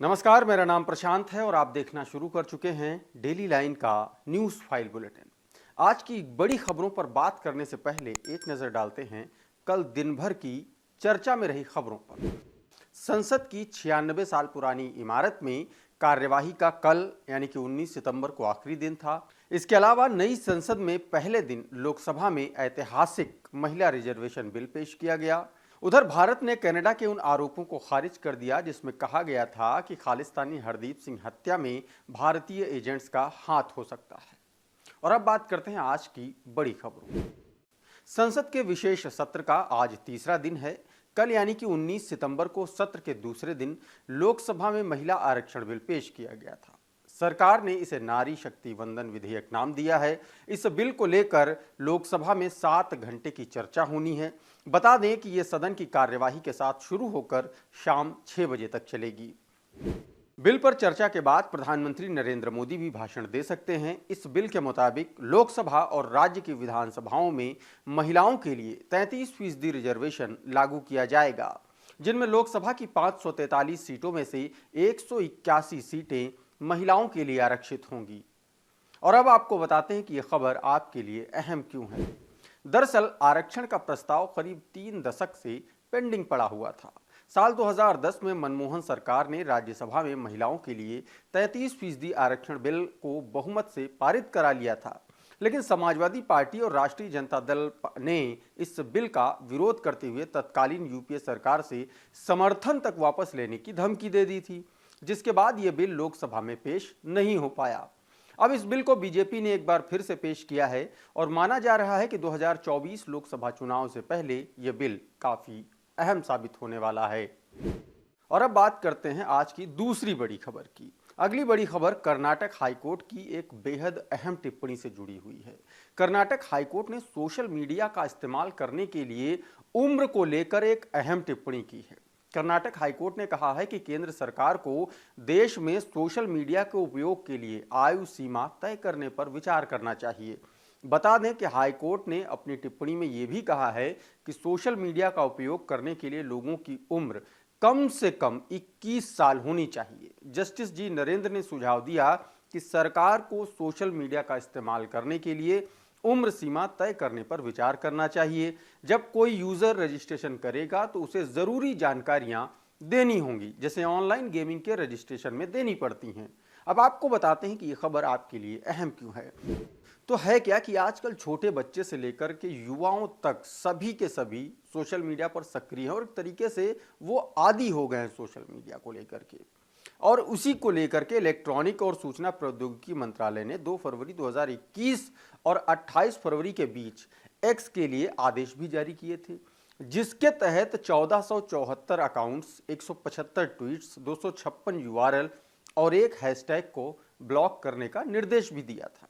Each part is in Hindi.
नमस्कार, मेरा नाम प्रशांत है और आप देखना शुरू कर चुके हैं डेली लाइन का न्यूज़ फाइल बुलेटिन। आज की बड़ी खबरों पर बात करने से पहले एक नज़र डालते हैं कल दिन भर की चर्चा में रही खबरों पर। संसद की 96 साल पुरानी इमारत में कार्यवाही का कल यानी कि 19 सितंबर को आखिरी दिन था। इसके अलावा नई संसद में पहले दिन लोकसभा में ऐतिहासिक महिला रिजर्वेशन बिल पेश किया गया। उधर भारत ने कनाडा के उन आरोपों को खारिज कर दिया जिसमें कहा गया था कि खालिस्तानी हरदीप सिंह हत्या में भारतीय एजेंट्स का हाथ हो सकता है। और अब बात करते हैं आज की बड़ी खबरों। संसद के विशेष सत्र का आज तीसरा दिन है। कल यानी कि 19 सितंबर को सत्र के दूसरे दिन लोकसभा में महिला आरक्षण बिल पेश किया गया था। सरकार ने इसे नारी शक्ति वंदन विधेयक नाम दिया है। इस बिल को लेकर लोकसभा में 7 घंटे की चर्चा होनी है। बता दें कि यह सदन की कार्यवाही के साथ शुरू होकर शाम 6 बजे तक चलेगी। बिल पर चर्चा के बाद प्रधानमंत्री नरेंद्र मोदी भी भाषण दे सकते हैं। इस बिल के मुताबिक लोकसभा और राज्य की विधानसभाओं में महिलाओं के लिए 33% रिजर्वेशन लागू किया जाएगा, जिनमें लोकसभा की 543 सीटों में से 181 सीटें महिलाओं के लिए आरक्षित होंगी। और अब आपको बताते हैं कि यह खबर आपके लिए अहम क्यों है। दरअसल आरक्षण का प्रस्ताव करीब 3 दशक से पेंडिंग पड़ा हुआ था। साल 2010 में मनमोहन सरकार ने राज्यसभा में महिलाओं के लिए 33% आरक्षण बिल को बहुमत से पारित करा लिया था, लेकिन समाजवादी पार्टी और राष्ट्रीय जनता दल ने इस बिल का विरोध करते हुए तत्कालीन यूपीए सरकार से समर्थन तक वापस लेने की धमकी दे दी थी, जिसके बाद यह बिल लोकसभा में पेश नहीं हो पाया। अब इस बिल को बीजेपी ने एक बार फिर से पेश किया है और माना जा रहा है कि 2024 लोकसभा चुनाव से पहले यह बिल काफी अहम साबित होने वाला है। और अब बात करते हैं आज की दूसरी बड़ी खबर की। अगली बड़ी खबर कर्नाटक हाईकोर्ट की एक बेहद अहम टिप्पणी से जुड़ी हुई है। कर्नाटक हाईकोर्ट ने सोशल मीडिया का इस्तेमाल करने के लिए उम्र को लेकर एक अहम टिप्पणी की है। कर्नाटक हाईकोर्ट ने कहा है कि केंद्र सरकार को देश में सोशल मीडिया के उपयोग के लिए आयु सीमा तय करने पर विचार करना चाहिए। बता दें कि हाईकोर्ट ने अपनी टिप्पणी में यह भी कहा है कि सोशल मीडिया का उपयोग करने के लिए लोगों की उम्र कम से कम 21 साल होनी चाहिए। जस्टिस जी नरेंद्र ने सुझाव दिया कि सरकार को सोशल मीडिया का इस्तेमाल करने के लिए उम्र सीमा तय करने पर विचार करना चाहिए। जब कोई यूजर रजिस्ट्रेशन करेगा तो उसे जरूरी जानकारियां देनी होंगी, जैसे ऑनलाइन गेमिंग के रजिस्ट्रेशन में देनी पड़ती हैं। अब आपको बताते हैं कि यह खबर आपके लिए अहम क्यों है। तो है क्या कि आजकल छोटे बच्चे से लेकर के युवाओं तक सभी के सभी सोशल मीडिया पर सक्रिय हैं और एक तरीके से वो आदी हो गए हैं सोशल मीडिया को लेकर के। और उसी को लेकर के इलेक्ट्रॉनिक और सूचना प्रौद्योगिकी मंत्रालय ने 2 फरवरी 2021 और 28 फरवरी के बीच एक्स के लिए आदेश भी जारी किए थे, जिसके तहत 1474 अकाउंट्स, 175 ट्वीट्स, 256 यूआरएल और एक हैशटैग को ब्लॉक करने का निर्देश भी दिया था।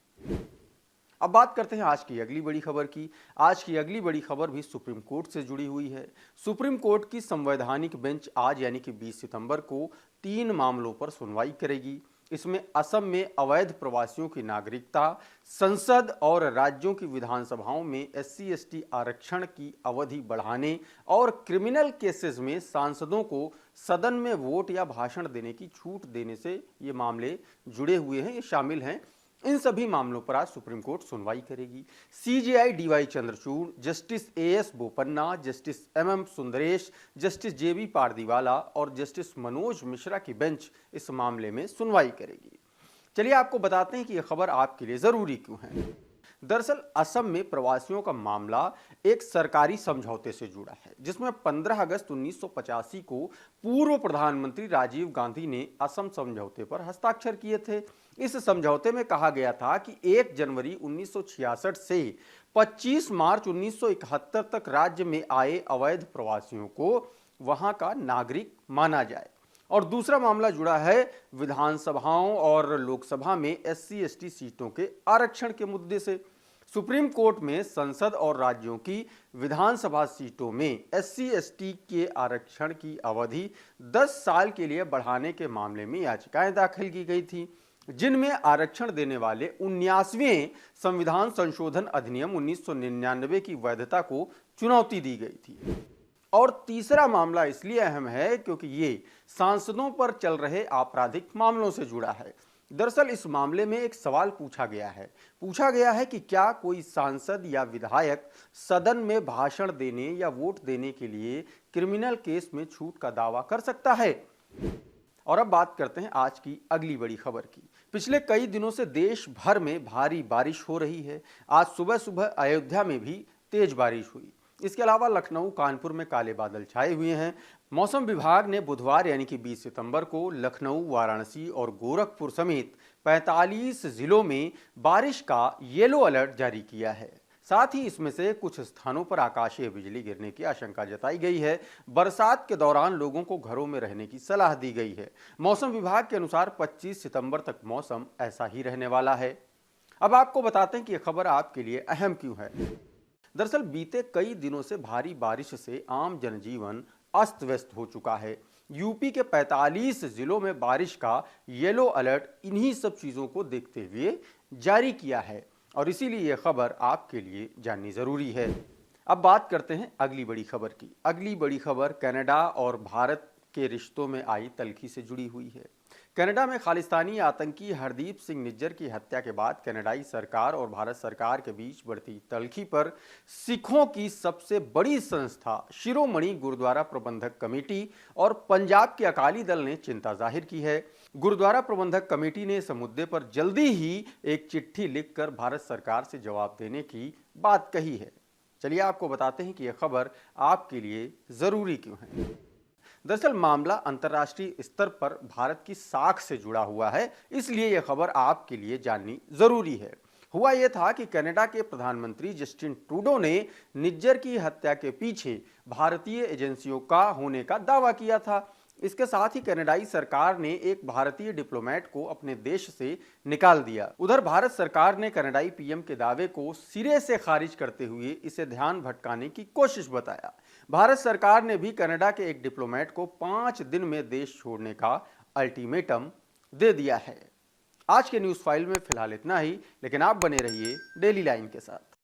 अब बात करते हैं आज की अगली बड़ी खबर की। आज की अगली बड़ी खबर भी सुप्रीम कोर्ट से जुड़ी हुई है। सुप्रीम कोर्ट की संवैधानिक बेंच आज यानी कि 20 सितंबर को 3 मामलों पर सुनवाई करेगी। इसमें असम में अवैध प्रवासियों की नागरिकता, संसद और राज्यों की विधानसभाओं में SC/ST आरक्षण की अवधि बढ़ाने और क्रिमिनल केसेस में सांसदों को सदन में वोट या भाषण देने की छूट देने से ये मामले जुड़े हुए हैं, ये शामिल हैं। इन सभी मामलों पर आज सुप्रीम कोर्ट सुनवाई करेगी। CJI DY Chandrachud, justice AS Bopanna, justice MM Sundaresh, justice JB Pardiwala और जस्टिस मनोज मिश्रा की बेंच इस मामले में सुनवाई करेगी। चलिए आपको बताते हैं कि यह खबर आपके लिए जरूरी क्यों है। दरअसल असम में प्रवासियों का मामला एक सरकारी समझौते से जुड़ा है, जिसमें 15 अगस्त 1985 को पूर्व प्रधानमंत्री राजीव गांधी ने असम समझौते पर हस्ताक्षर किए थे। इस समझौते में कहा गया था कि 1 जनवरी 1966 से 25 मार्च 1971 तक राज्य में आए अवैध प्रवासियों को वहां का नागरिक माना जाए। और दूसरा मामला जुड़ा है विधानसभाओं और लोकसभा में SC/ST सीटों के आरक्षण के मुद्दे से। सुप्रीम कोर्ट में संसद और राज्यों की विधानसभा सीटों में SC/ST के आरक्षण की अवधि 10 साल के लिए बढ़ाने के मामले में याचिकाएं दाखिल की गई थी, जिनमें आरक्षण देने वाले 19वें संविधान संशोधन अधिनियम 1999 की वैधता को चुनौती दी गई थी। और तीसरा मामला इसलिए अहम है क्योंकि ये सांसदों पर चल रहे आपराधिक मामलों से जुड़ा है। दरअसल इस मामले में एक सवाल पूछा गया है कि क्या कोई सांसद या विधायक सदन में भाषण देने या वोट देने के लिए क्रिमिनल केस में छूट का दावा कर सकता है। और अब बात करते हैं आज की अगली बड़ी खबर की। पिछले कई दिनों से देश भर में भारी बारिश हो रही है। आज सुबह सुबह अयोध्या में भी तेज बारिश हुई। इसके अलावा लखनऊ, कानपुर में काले बादल छाए हुए हैं। मौसम विभाग ने बुधवार यानी कि 20 सितंबर को लखनऊ, वाराणसी और गोरखपुर समेत 45 जिलों में बारिश का येलो अलर्ट जारी किया है। साथ ही इसमें से कुछ स्थानों पर आकाशीय बिजली गिरने की आशंका जताई गई है। बरसात के दौरान लोगों को घरों में रहने की सलाह दी गई है। मौसम विभाग के अनुसार 25 सितंबर तक मौसम ऐसा ही रहने वाला है। अब आपको बताते हैं कि यह खबर आपके लिए अहम क्यों है। दरअसल बीते कई दिनों से भारी बारिश से आम जनजीवन अस्त व्यस्त हो चुका है। यूपी के 45 जिलों में बारिश का येलो अलर्ट इन्हीं सब चीजों को देखते हुए जारी किया है और इसीलिए यह खबर आपके लिए जाननी जरूरी है। अब बात करते हैं अगली बड़ी खबर की। अगली बड़ी खबर कनाडा और भारत के रिश्तों में आई तल्खी से जुड़ी हुई है। कनाडा में खालिस्तानी आतंकी हरदीप सिंह निज्जर की हत्या के बाद कनाडाई सरकार और भारत सरकार के बीच बढ़ती तल्खी पर सिखों की सबसे बड़ी संस्था शिरोमणि गुरुद्वारा प्रबंधक कमेटी और पंजाब के अकाली दल ने चिंता जाहिर की है। गुरुद्वारा प्रबंधक कमेटी ने इस मुद्दे पर जल्दी ही एक चिट्ठी लिखकर भारत सरकार से जवाब देने की बात कही है। चलिए आपको बताते हैं कि यह खबर आपके लिए जरूरी क्यों है। दरअसल मामला अंतर्राष्ट्रीय स्तर पर भारत की साख से जुड़ा हुआ है, इसलिए यह खबर आपके लिए जाननी जरूरी है। हुआ यह था कि कनाडा के प्रधानमंत्री जस्टिन ट्रूडो ने निज्जर की हत्या के पीछे भारतीय एजेंसियों का होने का दावा किया था। इसके साथ ही कनाडाई सरकार ने एक भारतीय डिप्लोमेट को अपने देश से निकाल दिया। उधर भारत सरकार ने कनाडाई पीएम के दावे को सिरे से खारिज करते हुए इसे ध्यान भटकाने की कोशिश बताया। भारत सरकार ने भी कनाडा के एक डिप्लोमेट को 5 दिन में देश छोड़ने का अल्टीमेटम दे दिया है। आज के न्यूज़ फाइल में फिलहाल इतना ही, लेकिन आप बने रहिए डेली लाइन के साथ।